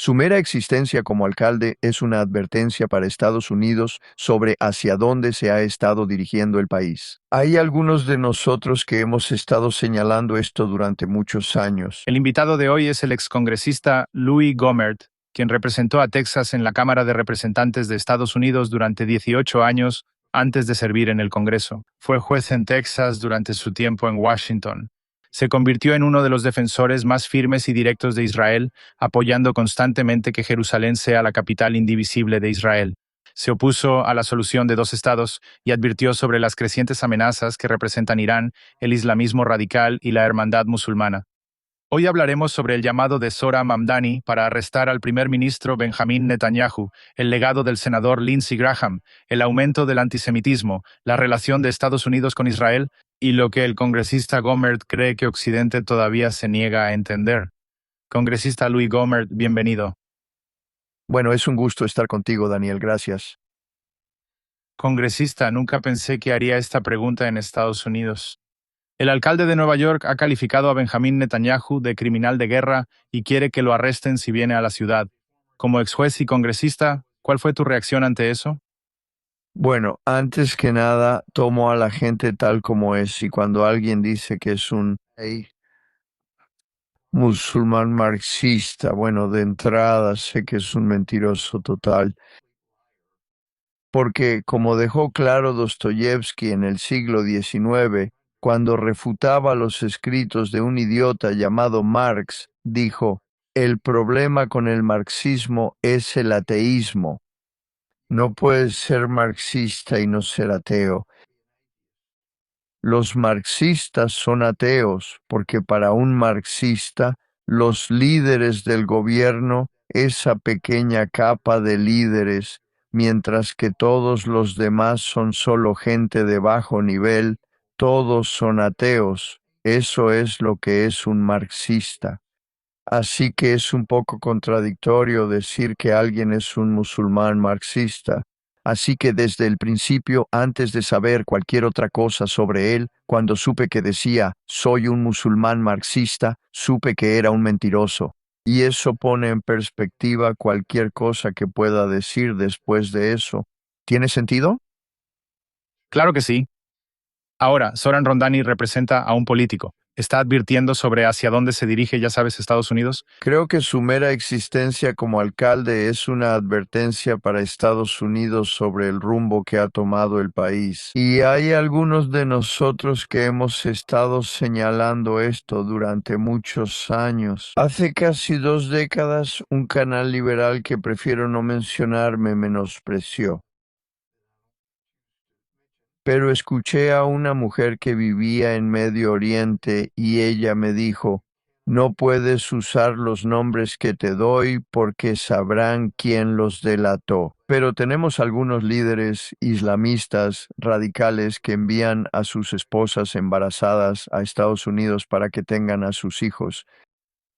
Su mera existencia como alcalde es una advertencia para Estados Unidos sobre hacia dónde se ha estado dirigiendo el país. Hay algunos de nosotros que hemos estado señalando esto durante muchos años. El invitado de hoy es el excongresista Louis Gohmert, quien representó a Texas en la Cámara de Representantes de Estados Unidos durante 18 años antes de servir en el Congreso. Fue juez en Texas durante su tiempo en Washington. Se convirtió en uno de los defensores más firmes y directos de Israel, apoyando constantemente que Jerusalén sea la capital indivisible de Israel. Se opuso a la solución de dos estados y advirtió sobre las crecientes amenazas que representan Irán, el islamismo radical y la hermandad musulmana. Hoy hablaremos sobre el llamado de Zohran Mamdani para arrestar al primer ministro Benjamin Netanyahu, el legado del senador Lindsey Graham, el aumento del antisemitismo, la relación de Estados Unidos con Israel y lo que el congresista Gohmert cree que Occidente todavía se niega a entender. Congresista Louis Gohmert, bienvenido. Bueno, es un gusto estar contigo, Daniel, gracias. Congresista, nunca pensé que haría esta pregunta en Estados Unidos. El alcalde de Nueva York ha calificado a Benjamin Netanyahu de criminal de guerra y quiere que lo arresten si viene a la ciudad. Como ex juez y congresista, ¿cuál fue tu reacción ante eso? Bueno, antes que nada, tomo a la gente tal como es y cuando alguien dice que es un musulmán marxista, bueno, de entrada sé que es un mentiroso total. Porque, como dejó claro Dostoyevsky en el siglo XIX, cuando refutaba los escritos de un idiota llamado Marx, dijo, el problema con el marxismo es el ateísmo. No puedes ser marxista y no ser ateo. Los marxistas son ateos porque para un marxista, los líderes del gobierno, esa pequeña capa de líderes, mientras que todos los demás son solo gente de bajo nivel, todos son ateos. Eso es lo que es un marxista. Así que es un poco contradictorio decir que alguien es un musulmán marxista. Así que desde el principio, antes de saber cualquier otra cosa sobre él, cuando supe que decía soy un musulmán marxista, supe que era un mentiroso. Y eso pone en perspectiva cualquier cosa que pueda decir después de eso. ¿Tiene sentido? Claro que sí. Ahora, Zohran Rondani representa a un político. ¿Está advirtiendo sobre hacia dónde se dirige, ya sabes, Estados Unidos? Creo que su mera existencia como alcalde es una advertencia para Estados Unidos sobre el rumbo que ha tomado el país. Y hay algunos de nosotros que hemos estado señalando esto durante muchos años. Hace casi 2 décadas, un canal liberal que prefiero no mencionar me menospreció. Pero escuché a una mujer que vivía en Medio Oriente y ella me dijo, no puedes usar los nombres que te doy porque sabrán quién los delató. Pero tenemos algunos líderes islamistas radicales que envían a sus esposas embarazadas a Estados Unidos para que tengan a sus hijos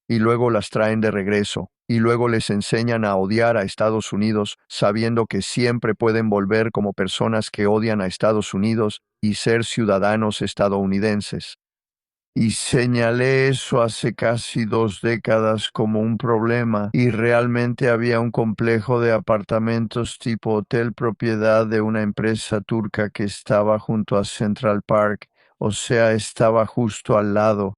y luego las traen de regreso, y luego les enseñan a odiar a Estados Unidos, sabiendo que siempre pueden volver como personas que odian a Estados Unidos y ser ciudadanos estadounidenses. Y señalé eso hace casi 2 décadas como un problema, y realmente había un complejo de apartamentos tipo hotel propiedad de una empresa turca que estaba junto a Central Park, o sea, estaba justo al lado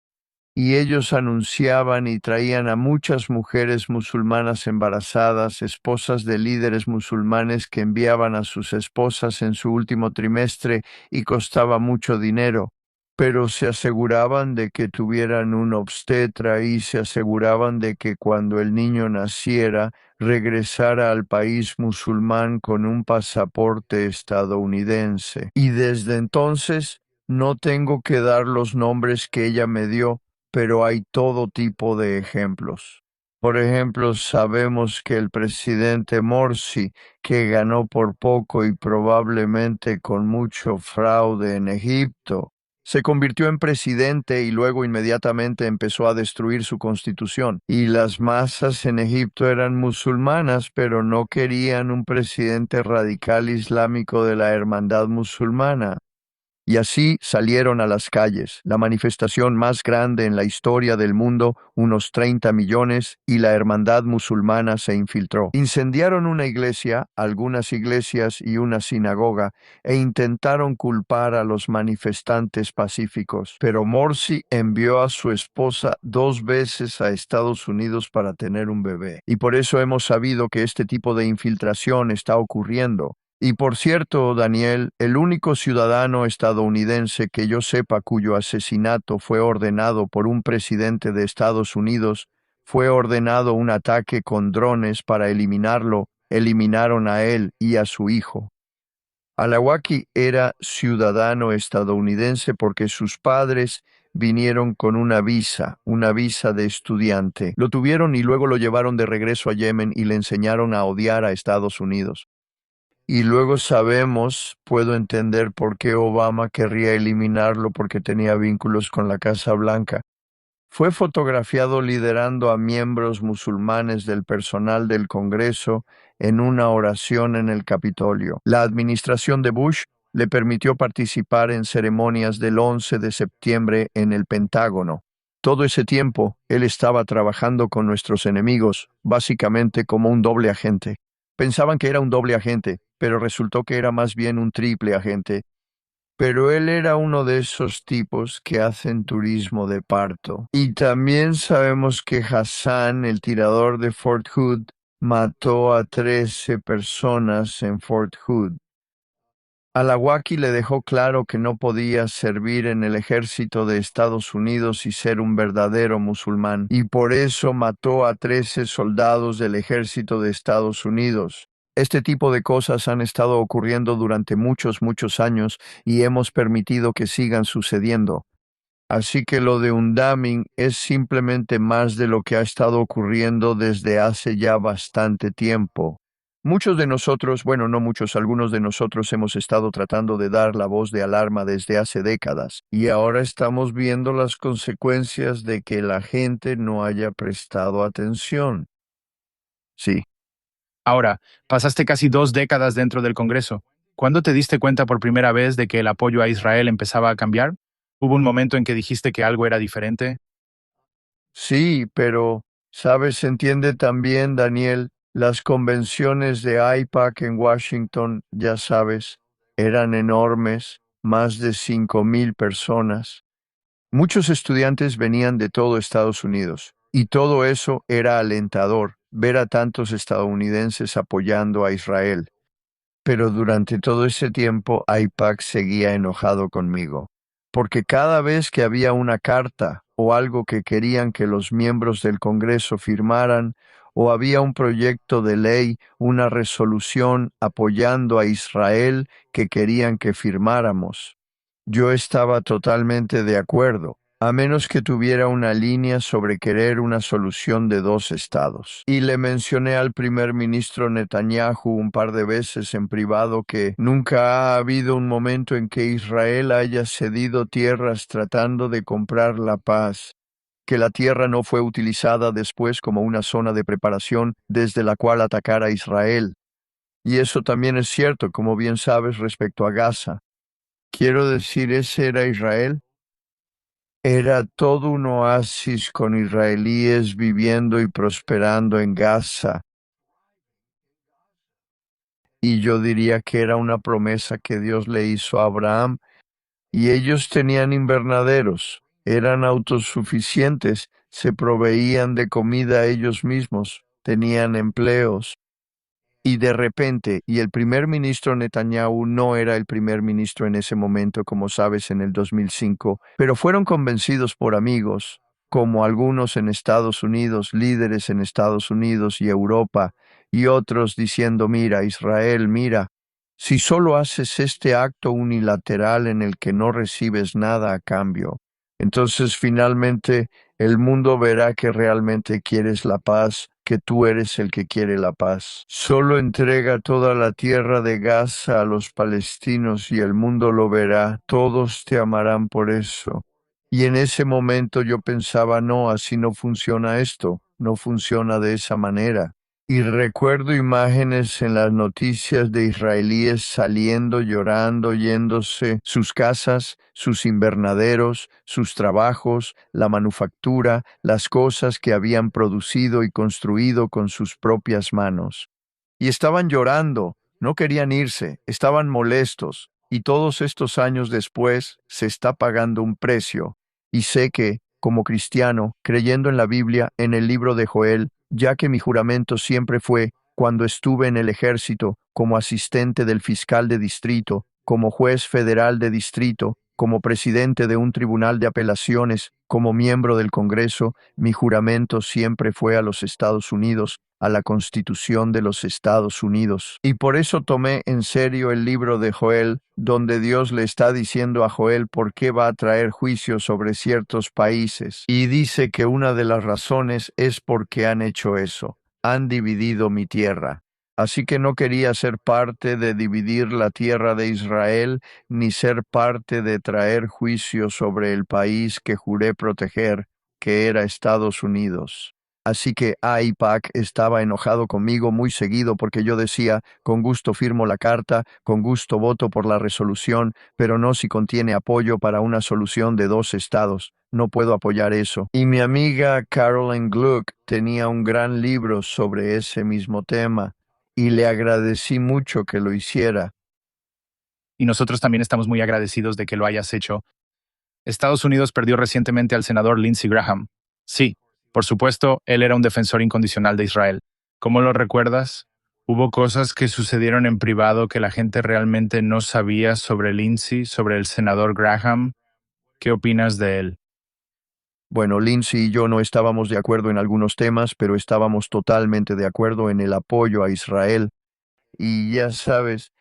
y ellos anunciaban y traían a muchas mujeres musulmanas embarazadas, esposas de líderes musulmanes que enviaban a sus esposas en su último trimestre y costaba mucho dinero, pero se aseguraban de que tuvieran un obstetra y se aseguraban de que cuando el niño naciera regresara al país musulmán con un pasaporte estadounidense. Y desde entonces no tengo que dar los nombres que ella me dio, pero hay todo tipo de ejemplos. Por ejemplo, sabemos que el presidente Morsi, que ganó por poco y probablemente con mucho fraude en Egipto, se convirtió en presidente y luego inmediatamente empezó a destruir su constitución. Y las masas en Egipto eran musulmanas, pero no querían un presidente radical islámico de la hermandad musulmana. Y así salieron a las calles, la manifestación más grande en la historia del mundo, unos 30 millones, y la hermandad musulmana se infiltró. Incendiaron una iglesia, algunas iglesias y una sinagoga, e intentaron culpar a los manifestantes pacíficos. Pero Morsi envió a su esposa 2 veces a Estados Unidos para tener un bebé. Y por eso hemos sabido que este tipo de infiltración está ocurriendo. Y por cierto, Daniel, el único ciudadano estadounidense que yo sepa cuyo asesinato fue ordenado por un presidente de Estados Unidos, fue ordenado un ataque con drones para eliminarlo, eliminaron a él y a su hijo. Alawaki era ciudadano estadounidense porque sus padres vinieron con una visa de estudiante. Lo tuvieron y luego lo llevaron de regreso a Yemen y le enseñaron a odiar a Estados Unidos. Y luego sabemos, puedo entender por qué Obama querría eliminarlo porque tenía vínculos con la Casa Blanca. Fue fotografiado liderando a miembros musulmanes del personal del Congreso en una oración en el Capitolio. La administración de Bush le permitió participar en ceremonias del 11 de septiembre en el Pentágono. Todo ese tiempo, él estaba trabajando con nuestros enemigos, básicamente como un doble agente. Pensaban que era un doble agente, pero resultó que era más bien un triple agente. Pero él era uno de esos tipos que hacen turismo de parto. Y también sabemos que Hassan, el tirador de Fort Hood, mató a 13 personas en Fort Hood. Alawaki le dejó claro que no podía servir en el ejército de Estados Unidos y ser un verdadero musulmán, y por eso mató a 13 soldados del ejército de Estados Unidos. Este tipo de cosas han estado ocurriendo durante muchos, muchos años y hemos permitido que sigan sucediendo. Así que lo de Undamin es simplemente más de lo que ha estado ocurriendo desde hace ya bastante tiempo. Muchos de nosotros, bueno, no muchos, algunos de nosotros hemos estado tratando de dar la voz de alarma desde hace décadas y ahora estamos viendo las consecuencias de que la gente no haya prestado atención. Sí. Ahora, pasaste casi 2 décadas dentro del Congreso. ¿Cuándo te diste cuenta por primera vez de que el apoyo a Israel empezaba a cambiar? ¿Hubo un momento en que dijiste que algo era diferente? Sí, pero, ¿sabes? Se entiende también, Daniel, las convenciones de AIPAC en Washington, ya sabes, eran enormes, más de 5,000 personas. Muchos estudiantes venían de todo Estados Unidos, y todo eso era alentador, ver a tantos estadounidenses apoyando a Israel. Pero durante todo ese tiempo, AIPAC seguía enojado conmigo, porque cada vez que había una carta o algo que querían que los miembros del Congreso firmaran, o había un proyecto de ley, una resolución apoyando a Israel que querían que firmáramos, yo estaba totalmente de acuerdo, a menos que tuviera una línea sobre querer una solución de 2 estados. Y le mencioné al primer ministro Netanyahu un par de veces en privado que nunca ha habido un momento en que Israel haya cedido tierras tratando de comprar la paz, que la tierra no fue utilizada después como una zona de preparación desde la cual atacar a Israel. Y eso también es cierto, como bien sabes, respecto a Gaza. Quiero decir, ese era Israel. Era todo un oasis con israelíes viviendo y prosperando en Gaza. Y yo diría que era una promesa que Dios le hizo a Abraham. Y ellos tenían invernaderos, eran autosuficientes, se proveían de comida ellos mismos, tenían empleos. Y de repente, y el primer ministro Netanyahu no era el primer ministro en ese momento, como sabes, en el 2005, pero fueron convencidos por amigos, como algunos en Estados Unidos, líderes en Estados Unidos y Europa, y otros diciendo, mira, Israel, mira, si solo haces este acto unilateral en el que no recibes nada a cambio, entonces finalmente el mundo verá que realmente quieres la paz, que tú eres el que quiere la paz. Solo entrega toda la tierra de Gaza a los palestinos y el mundo lo verá. Todos te amarán por eso. Y en ese momento yo pensaba, no, así no funciona esto, no funciona de esa manera. Y recuerdo imágenes en las noticias de israelíes saliendo, llorando, yéndose sus casas, sus invernaderos, sus trabajos, la manufactura, las cosas que habían producido y construido con sus propias manos. Y estaban llorando, no querían irse, estaban molestos, y todos estos años después se está pagando un precio. Y sé que, como cristiano, creyendo en la Biblia, en el libro de Joel, ya que mi juramento siempre fue, cuando estuve en el ejército, como asistente del fiscal de distrito, como juez federal de distrito, como presidente de un tribunal de apelaciones, como miembro del Congreso, mi juramento siempre fue a los Estados Unidos, a la Constitución de los Estados Unidos. Y por eso tomé en serio el libro de Joel, donde Dios le está diciendo a Joel por qué va a traer juicio sobre ciertos países. Y dice que una de las razones es porque han hecho eso, han dividido mi tierra. Así que no quería ser parte de dividir la tierra de Israel, ni ser parte de traer juicio sobre el país que juré proteger, que era Estados Unidos. Así que AIPAC estaba enojado conmigo muy seguido porque yo decía, con gusto firmo la carta, con gusto voto por la resolución, pero no si contiene apoyo para una solución de dos estados. No puedo apoyar eso. Y mi amiga Carolyn Gluck tenía un gran libro sobre ese mismo tema, y le agradecí mucho que lo hiciera. Y nosotros también estamos muy agradecidos de que lo hayas hecho. Estados Unidos perdió recientemente al senador Lindsey Graham. Sí, por supuesto, él era un defensor incondicional de Israel. ¿Cómo lo recuerdas? Hubo cosas que sucedieron en privado que la gente realmente no sabía sobre Lindsey, sobre el senador Graham. ¿Qué opinas de él? Bueno, Lindsay y yo no estábamos de acuerdo en algunos temas, pero estábamos totalmente de acuerdo en el apoyo a Israel. Y ya sabes,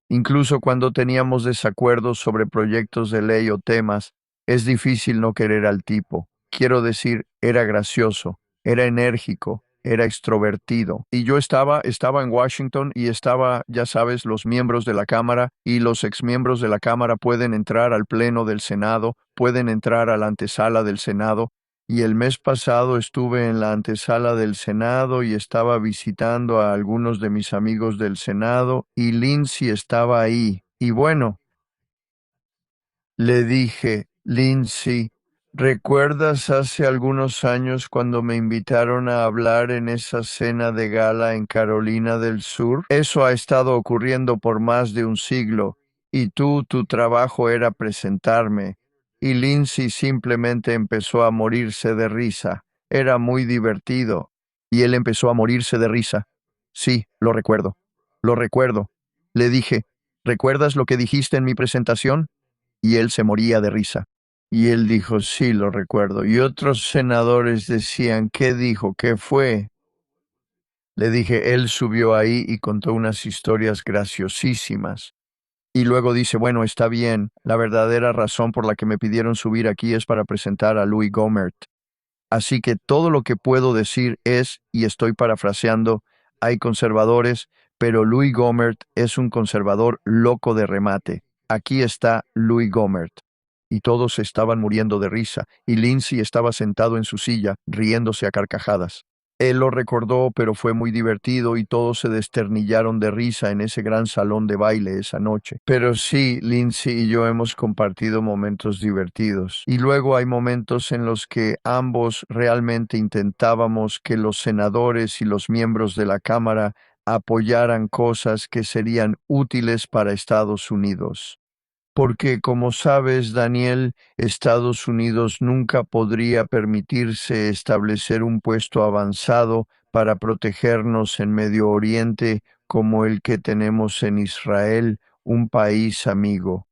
incluso cuando teníamos desacuerdos sobre proyectos de ley o temas, es difícil no querer al tipo. Quiero decir, era gracioso, era enérgico, era extrovertido. Y yo estaba en Washington y estaba, ya sabes, los miembros de la Cámara y los exmiembros de la Cámara pueden entrar al Pleno del Senado, pueden entrar a la antesala del Senado, y el mes pasado estuve en la antesala del Senado y estaba visitando a algunos de mis amigos del Senado y Lindsay estaba ahí. Y bueno, le dije, Lindsay, ¿recuerdas hace algunos años cuando me invitaron a hablar en esa cena de gala en Carolina del Sur? Eso ha estado ocurriendo por más de un siglo, y tu trabajo era presentarme. Y Lindsay simplemente empezó a morirse de risa. Era muy divertido. Y él empezó a morirse de risa. Sí, lo recuerdo. Lo recuerdo. Le dije, ¿recuerdas lo que dijiste en mi presentación? Y él se moría de risa. Y él dijo, sí, lo recuerdo. Y otros senadores decían, ¿qué dijo? ¿Qué fue? Le dije, él subió ahí y contó unas historias graciosísimas. Y luego dice, bueno, está bien, la verdadera razón por la que me pidieron subir aquí es para presentar a Louis Gohmert. Así que todo lo que puedo decir es, y estoy parafraseando, hay conservadores, pero Louis Gohmert es un conservador loco de remate. Aquí está Louis Gohmert. Y todos estaban muriendo de risa, y Lindsay estaba sentado en su silla, riéndose a carcajadas. Él lo recordó, pero fue muy divertido y todos se desternillaron de risa en ese gran salón de baile esa noche. Pero sí, Lindsay y yo hemos compartido momentos divertidos. Y luego hay momentos en los que ambos realmente intentábamos que los senadores y los miembros de la Cámara apoyaran cosas que serían útiles para Estados Unidos. Porque, como sabes, Daniel, Estados Unidos nunca podría permitirse establecer un puesto avanzado para protegernos en Medio Oriente como el que tenemos en Israel, un país amigo.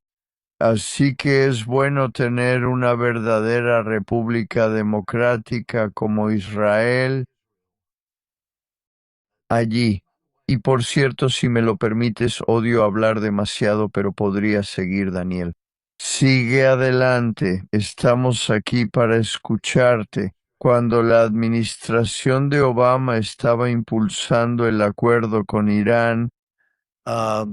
Así que es bueno tener una verdadera república democrática como Israel allí. Y por cierto, si me lo permites, odio hablar demasiado, pero podría seguir, Daniel. Sigue adelante, estamos aquí para escucharte. Cuando la administración de Obama estaba impulsando el acuerdo con Irán, ah,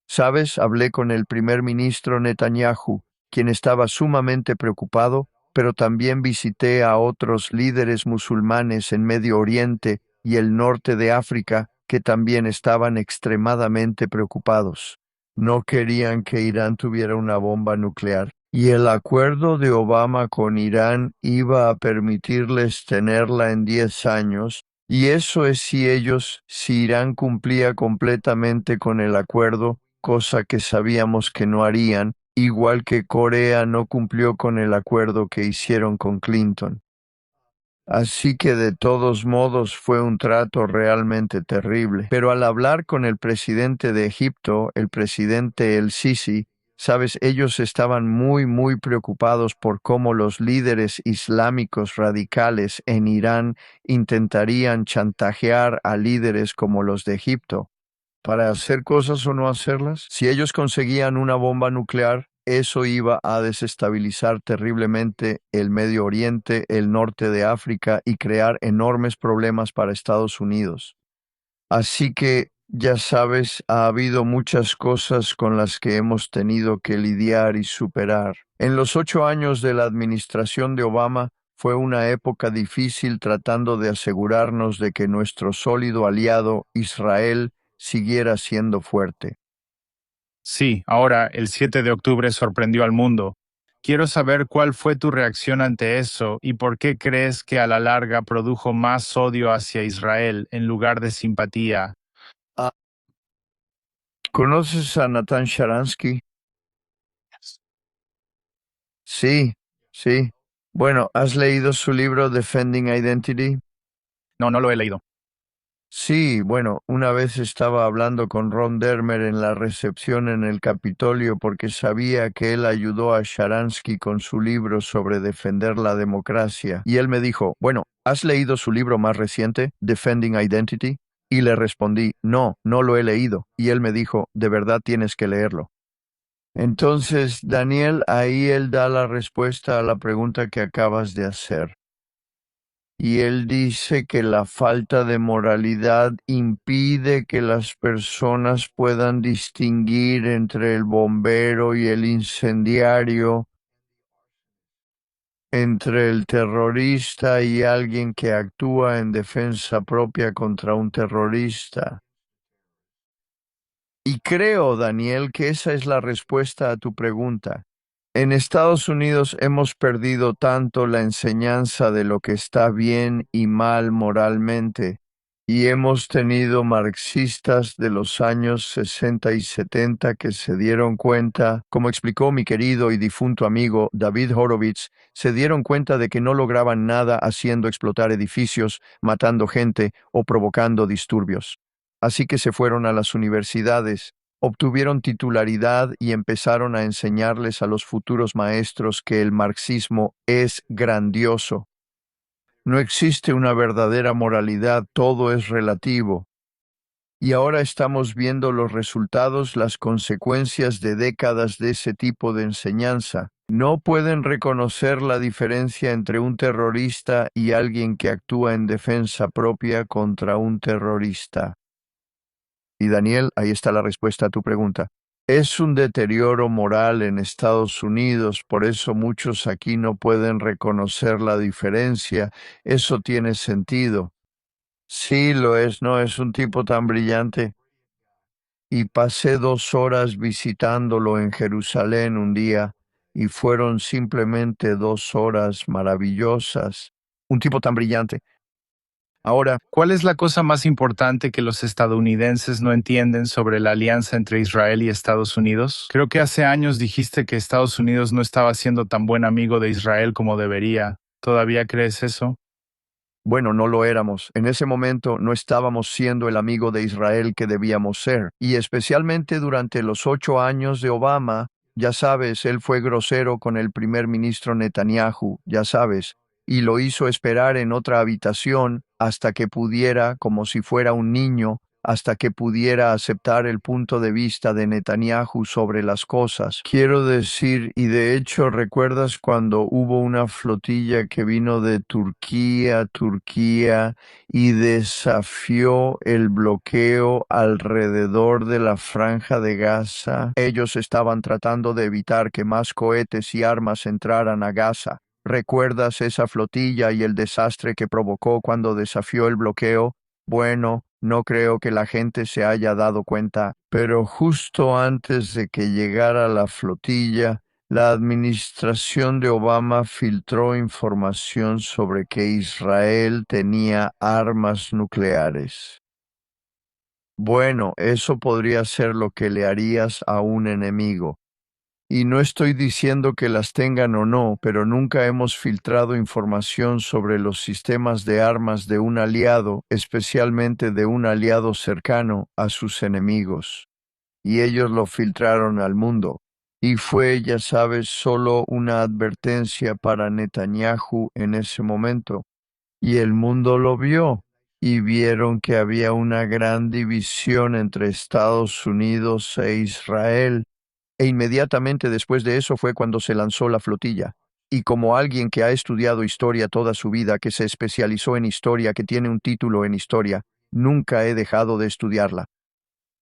¿sabes? Hablé con el primer ministro Netanyahu, quien estaba sumamente preocupado pero también visité a otros líderes musulmanes en Medio Oriente y el norte de África que también estaban extremadamente preocupados. No querían que Irán tuviera una bomba nuclear. Y el acuerdo de Obama con Irán iba a permitirles tenerla en 10 años, y eso es si Irán cumplía completamente con el acuerdo, cosa que sabíamos que no harían, igual que Corea no cumplió con el acuerdo que hicieron con Clinton. Así que de todos modos fue un trato realmente terrible. Pero al hablar con el presidente de Egipto, el presidente El Sisi, sabes, ellos estaban muy preocupados por cómo los líderes islámicos radicales en Irán intentarían chantajear a líderes como los de Egipto para hacer cosas o no hacerlas. Si ellos conseguían una bomba nuclear, eso iba a desestabilizar terriblemente el Medio Oriente, el norte de África y crear enormes problemas para Estados Unidos. Así que, ya sabes, ha habido muchas cosas con las que hemos tenido que lidiar y superar. En los 8 años de la administración de Obama, fue una época difícil tratando de asegurarnos de que nuestro sólido aliado, Israel, siguiera siendo fuerte. Sí, ahora, el 7 de octubre sorprendió al mundo. Quiero saber cuál fue tu reacción ante eso y por qué crees que a la larga produjo más odio hacia Israel en lugar de simpatía. Ah, ¿conoces a Nathan Sharansky? Sí, sí. Bueno, ¿has leído su libro Defending Identity? No, no lo he leído. Sí, bueno, una vez estaba hablando con Ron Dermer en la recepción en el Capitolio porque sabía que él ayudó a Sharansky con su libro sobre defender la democracia. Y él me dijo, bueno, ¿has leído su libro más reciente, Defending Identity? Y le respondí, no, no lo he leído. Y él me dijo, de verdad tienes que leerlo. Entonces, Daniel, ahí él da la respuesta a la pregunta que acabas de hacer. Y él dice que la falta de moralidad impide que las personas puedan distinguir entre el bombero y el incendiario, entre el terrorista y alguien que actúa en defensa propia contra un terrorista. Y creo, Daniel, que esa es la respuesta a tu pregunta. En Estados Unidos hemos perdido tanto la enseñanza de lo que está bien y mal moralmente, y hemos tenido marxistas de los años 60 y 70 que se dieron cuenta, como explicó mi querido y difunto amigo David Horowitz, se dieron cuenta de que no lograban nada haciendo explotar edificios, matando gente o provocando disturbios. Así que se fueron a las universidades, obtuvieron titularidad y empezaron a enseñarles a los futuros maestros que el marxismo es grandioso. No existe una verdadera moralidad, todo es relativo. Y ahora estamos viendo los resultados, las consecuencias de décadas de ese tipo de enseñanza. No pueden reconocer la diferencia entre un terrorista y alguien que actúa en defensa propia contra un terrorista. Y Daniel, ahí está la respuesta a tu pregunta. Es un deterioro moral en Estados Unidos, por eso muchos aquí no pueden reconocer la diferencia. Eso tiene sentido. Sí, lo es, no es un tipo tan brillante. Y pasé 2 horas visitándolo en Jerusalén un día, y fueron simplemente 2 horas maravillosas. Un tipo tan brillante. Ahora, ¿Cuál es la cosa más importante que los estadounidenses no entienden sobre la alianza entre Israel y Estados Unidos? Creo que hace años dijiste que Estados Unidos no estaba siendo tan buen amigo de Israel como debería. ¿Todavía crees eso? bueno, no lo éramos. En ese momento no estábamos siendo el amigo de Israel que debíamos ser. Y especialmente durante los 8 años de Obama, ya sabes, él fue grosero con el primer ministro Netanyahu, ya sabes, y lo hizo esperar en otra habitación hasta que pudiera, como si fuera un niño, hasta que pudiera aceptar el punto de vista de Netanyahu sobre las cosas. Quiero decir, y de hecho, ¿recuerdas cuando hubo una flotilla que vino de Turquía, y desafió el bloqueo alrededor de la Franja de Gaza? Ellos estaban tratando de evitar que más cohetes y armas entraran a Gaza. ¿Recuerdas esa flotilla y el desastre que provocó cuando desafió el bloqueo? Bueno, no creo que la gente se haya dado cuenta, pero justo antes de que llegara la flotilla, la administración de Obama filtró información sobre que Israel tenía armas nucleares. Bueno, eso podría ser lo que le harías a un enemigo. Y no estoy diciendo que las tengan o no, pero nunca hemos filtrado información sobre los sistemas de armas de un aliado, especialmente de un aliado cercano a sus enemigos. Y ellos lo filtraron al mundo. Y fue, ya sabes, solo una advertencia para Netanyahu en ese momento. Y el mundo lo vio y vieron que había una gran división entre Estados Unidos e Israel. E inmediatamente después de eso fue cuando se lanzó la flotilla. Y como alguien que ha estudiado historia toda su vida, que se especializó en historia, que tiene un título en historia, nunca he dejado de estudiarla.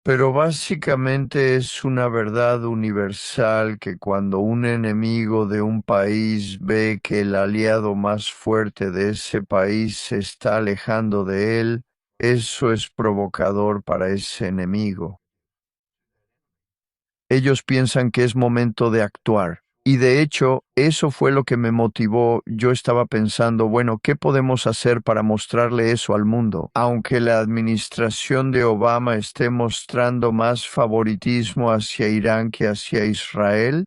Pero básicamente es una verdad universal que cuando un enemigo de un país ve que el aliado más fuerte de ese país se está alejando de él, eso es provocador para ese enemigo. Ellos piensan que es momento de actuar. Y de hecho, eso fue lo que me motivó. Yo estaba pensando, bueno, ¿qué podemos hacer para mostrarle eso al mundo? Aunque la administración de Obama esté mostrando más favoritismo hacia Irán que hacia Israel,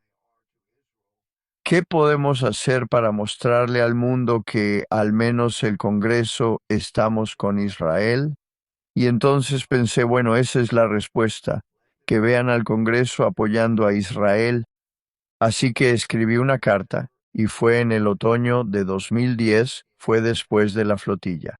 ¿qué podemos hacer para mostrarle al mundo que al menos el Congreso estamos con Israel? Y entonces pensé, bueno, esa es la respuesta, que vean al Congreso apoyando a Israel. Así que escribí una carta y fue en el otoño de 2010, fue después de la flotilla.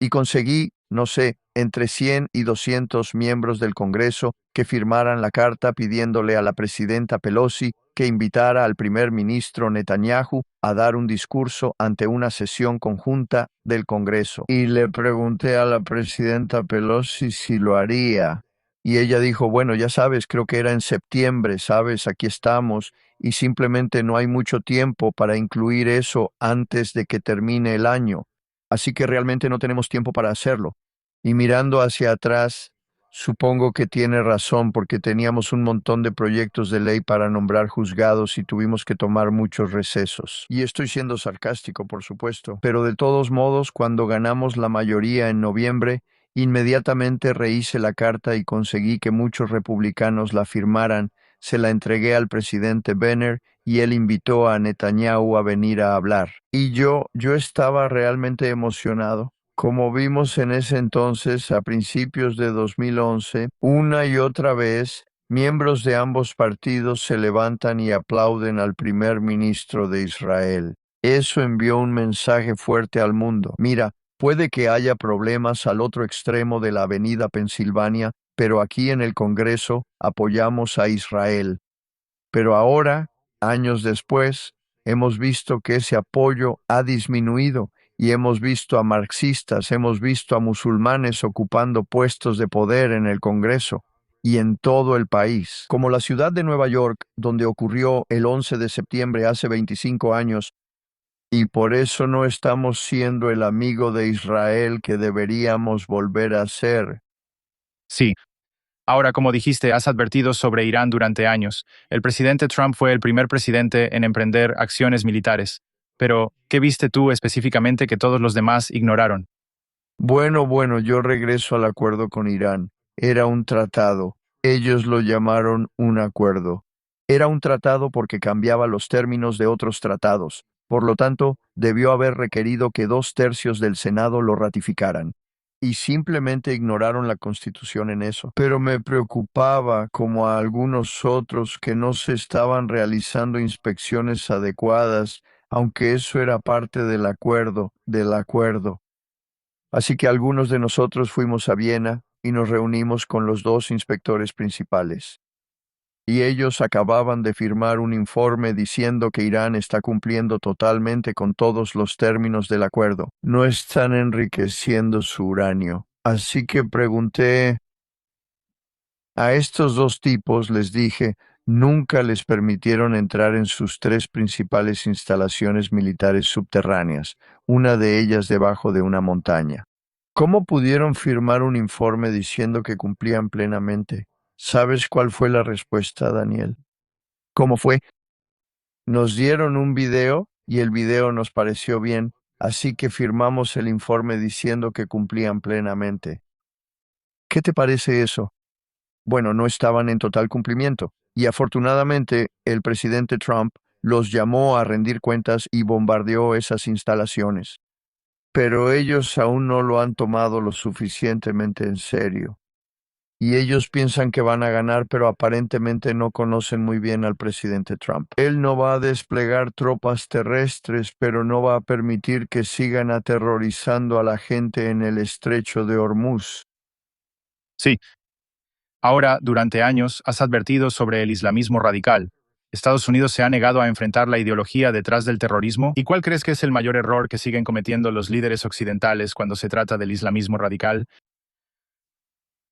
Y conseguí, no sé, entre 100 y 200 miembros del Congreso que firmaran la carta pidiéndole a la presidenta Pelosi que invitara al primer ministro Netanyahu a dar un discurso ante una sesión conjunta del Congreso. Y le pregunté a la presidenta Pelosi si lo haría. Y ella dijo, bueno, ya sabes, creo que era en septiembre, sabes, aquí estamos, y simplemente no hay mucho tiempo para incluir eso antes de que termine el año. Así que realmente no tenemos tiempo para hacerlo. Y mirando hacia atrás, supongo que tiene razón porque teníamos un montón de proyectos de ley para nombrar juzgados y tuvimos que tomar muchos recesos. Y estoy siendo sarcástico, por supuesto, pero de todos modos, cuando ganamos la mayoría en noviembre, inmediatamente rehice la carta y conseguí que muchos republicanos la firmaran. Se la entregué al presidente Benner y él invitó a Netanyahu a venir a hablar. Y yo estaba realmente emocionado. Como vimos en ese entonces, a principios de 2011, una y otra vez, miembros de ambos partidos se levantan y aplauden al primer ministro de Israel. Eso envió un mensaje fuerte al mundo. Mira, puede que haya problemas al otro extremo de la avenida Pensilvania, pero aquí en el Congreso apoyamos a Israel. Pero ahora, años después, hemos visto que ese apoyo ha disminuido y hemos visto a marxistas, hemos visto a musulmanes ocupando puestos de poder en el Congreso y en todo el país. Como la ciudad de Nueva York, donde ocurrió el 11 de septiembre hace 25 años, y por eso no estamos siendo el amigo de Israel que deberíamos volver a ser. Sí. Ahora, como dijiste, has advertido sobre Irán durante años. El presidente Trump fue el primer presidente en emprender acciones militares. Pero, ¿qué viste tú específicamente que todos los demás ignoraron? Bueno, yo regreso al acuerdo con Irán. Era un tratado. Ellos lo llamaron un acuerdo. Era un tratado porque cambiaba los términos de otros tratados. Por lo tanto, debió haber requerido que 2/3 del Senado lo ratificaran. Y simplemente ignoraron la Constitución en eso. Pero me preocupaba, como a algunos otros, que no se estaban realizando inspecciones adecuadas, aunque eso era parte del acuerdo. Así que algunos de nosotros fuimos a Viena y nos reunimos con los dos inspectores principales. Y ellos acababan de firmar un informe diciendo que Irán está cumpliendo totalmente con todos los términos del acuerdo. No están enriqueciendo su uranio. Así que pregunté a estos dos tipos, les dije, Nunca les permitieron entrar en sus tres principales instalaciones militares subterráneas, una de ellas debajo de una montaña. ¿Cómo pudieron firmar un informe diciendo que cumplían plenamente? ¿Sabes cuál fue la respuesta, Daniel? ¿Cómo fue? Nos dieron un video y el video nos pareció bien, así que firmamos el informe diciendo que cumplían plenamente. ¿Qué te parece eso? Bueno, no estaban en total cumplimiento, y afortunadamente el presidente Trump los llamó a rendir cuentas y bombardeó esas instalaciones. Pero ellos aún no lo han tomado lo suficientemente en serio. Y ellos piensan que van a ganar, pero aparentemente no conocen muy bien al presidente Trump. Él no va a desplegar tropas terrestres, pero no va a permitir que sigan aterrorizando a la gente en el estrecho de Hormuz. Sí, ahora, durante años, has advertido sobre el islamismo radical. ¿Estados Unidos se ha negado a enfrentar la ideología detrás del terrorismo? ¿Y cuál crees que es el mayor error que siguen cometiendo los líderes occidentales cuando se trata del islamismo radical?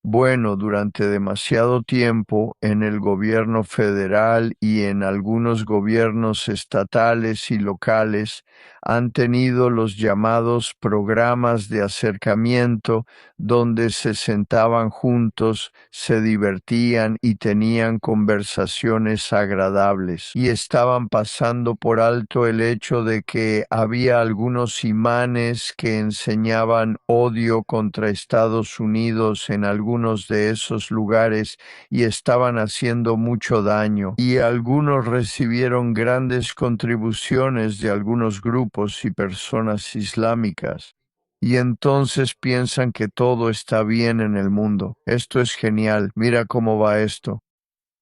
Bueno, durante demasiado tiempo en el gobierno federal y en algunos gobiernos estatales y locales han tenido los llamados programas de acercamiento donde se sentaban juntos, se divertían y tenían conversaciones agradables. Y estaban pasando por alto el hecho de que había algunos imanes que enseñaban odio contra Estados Unidos en algunos de esos lugares y estaban haciendo mucho daño. Y algunos recibieron grandes contribuciones de algunos grupos y personas islámicas. Y entonces piensan que todo está bien en el mundo. Esto es genial, mira cómo va esto.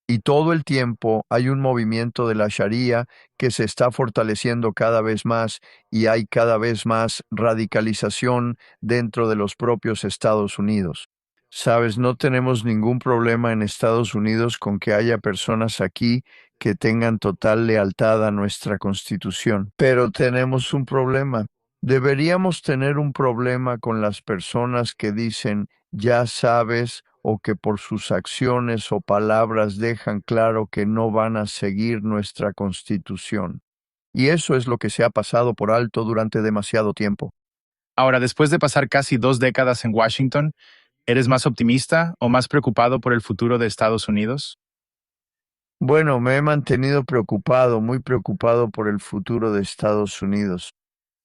Y todo el tiempo hay un movimiento de la Sharia que se está fortaleciendo cada vez más y hay cada vez más radicalización dentro de los propios Estados Unidos. Sabes, no tenemos ningún problema en Estados Unidos con que haya personas aquí que tengan total lealtad a nuestra Constitución, pero tenemos un problema. Deberíamos tener un problema con las personas que dicen, ya sabes, o que por sus acciones o palabras dejan claro que no van a seguir nuestra Constitución. Y eso es lo que se ha pasado por alto durante demasiado tiempo. Ahora, después de pasar casi 2 décadas en Washington, ¿eres más optimista o más preocupado por el futuro de Estados Unidos? Bueno, me he mantenido preocupado, muy preocupado por el futuro de Estados Unidos.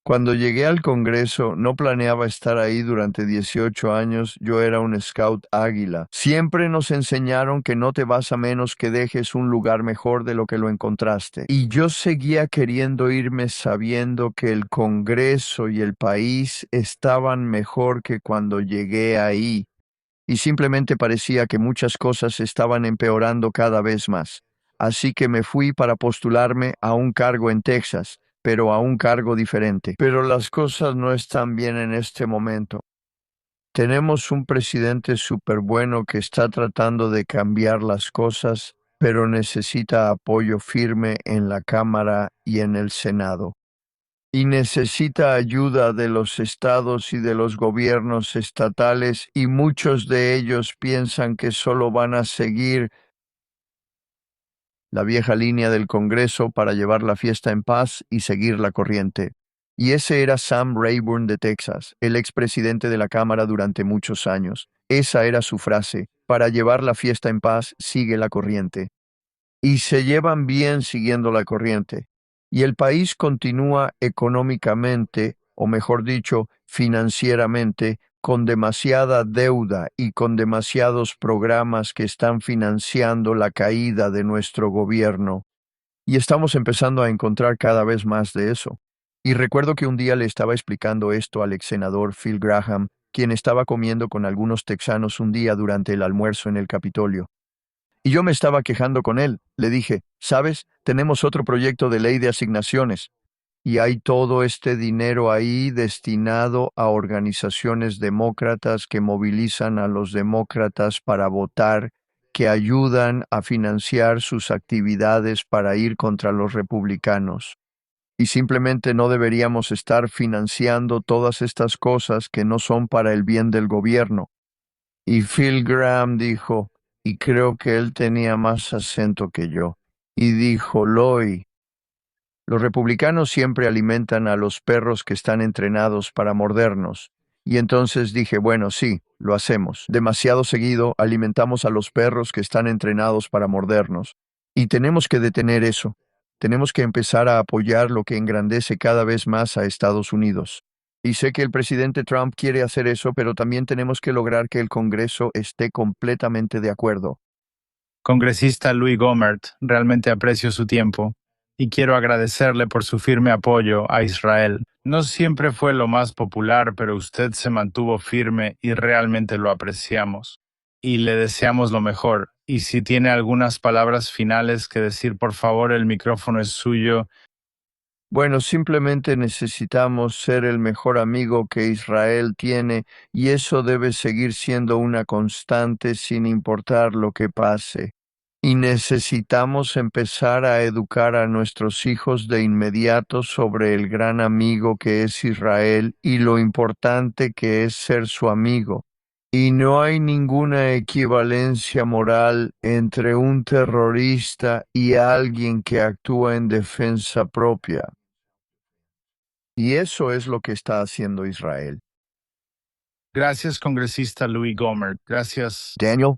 Cuando llegué al Congreso, no planeaba estar ahí durante 18 años, yo era un scout águila. Siempre nos enseñaron que no te vas a menos que dejes un lugar mejor de lo que lo encontraste. Y yo seguía queriendo irme sabiendo que el Congreso y el país estaban mejor que cuando llegué ahí. Y simplemente parecía que muchas cosas estaban empeorando cada vez más. Así que me fui para postularme a un cargo en Texas, pero a un cargo diferente. Pero las cosas no están bien en este momento. Tenemos un presidente súper bueno que está tratando de cambiar las cosas, pero necesita apoyo firme en la Cámara y en el Senado. Y necesita ayuda de los estados y de los gobiernos estatales, y muchos de ellos piensan que solo van a seguir la vieja línea del Congreso para llevar la fiesta en paz y seguir la corriente. Y ese era Sam Rayburn de Texas, el expresidente de la Cámara durante muchos años. Esa era su frase: para llevar la fiesta en paz, sigue la corriente. Y se llevan bien siguiendo la corriente. Y el país continúa económicamente, o mejor dicho, financieramente, con demasiada deuda y con demasiados programas que están financiando la caída de nuestro gobierno. Y estamos empezando a encontrar cada vez más de eso. Y recuerdo que un día le estaba explicando esto al ex senador Phil Graham, quien estaba comiendo con algunos texanos un día durante el almuerzo en el Capitolio. Y yo me estaba quejando con él. Le dije, ¿sabes? Tenemos otro proyecto de ley de asignaciones. Y hay todo este dinero ahí destinado a organizaciones demócratas que movilizan a los demócratas para votar, que ayudan a financiar sus actividades para ir contra los republicanos. Y simplemente no deberíamos estar financiando todas estas cosas que no son para el bien del gobierno. Y Phil Graham dijo, y creo que él tenía más acento que yo, y dijo, Loy, los republicanos siempre alimentan a los perros que están entrenados para mordernos. Y entonces dije, bueno, sí, lo hacemos. Demasiado seguido alimentamos a los perros que están entrenados para mordernos. Y tenemos que detener eso. Tenemos que empezar a apoyar lo que engrandece cada vez más a Estados Unidos. Y sé que el presidente Trump quiere hacer eso, pero también tenemos que lograr que el Congreso esté completamente de acuerdo. Congresista Louis Gohmert, realmente aprecio su tiempo y quiero agradecerle por su firme apoyo a Israel. No siempre fue lo más popular, pero usted se mantuvo firme y realmente lo apreciamos. Y le deseamos lo mejor. Y si tiene algunas palabras finales que decir, por favor, el micrófono es suyo. Bueno, simplemente necesitamos ser el mejor amigo que Israel tiene y eso debe seguir siendo una constante sin importar lo que pase. Y necesitamos empezar a educar a nuestros hijos de inmediato sobre el gran amigo que es Israel y lo importante que es ser su amigo. Y no hay ninguna equivalencia moral entre un terrorista y alguien que actúa en defensa propia. Y eso es lo que está haciendo Israel. Gracias, congresista Louis Gohmert. Gracias. Daniel,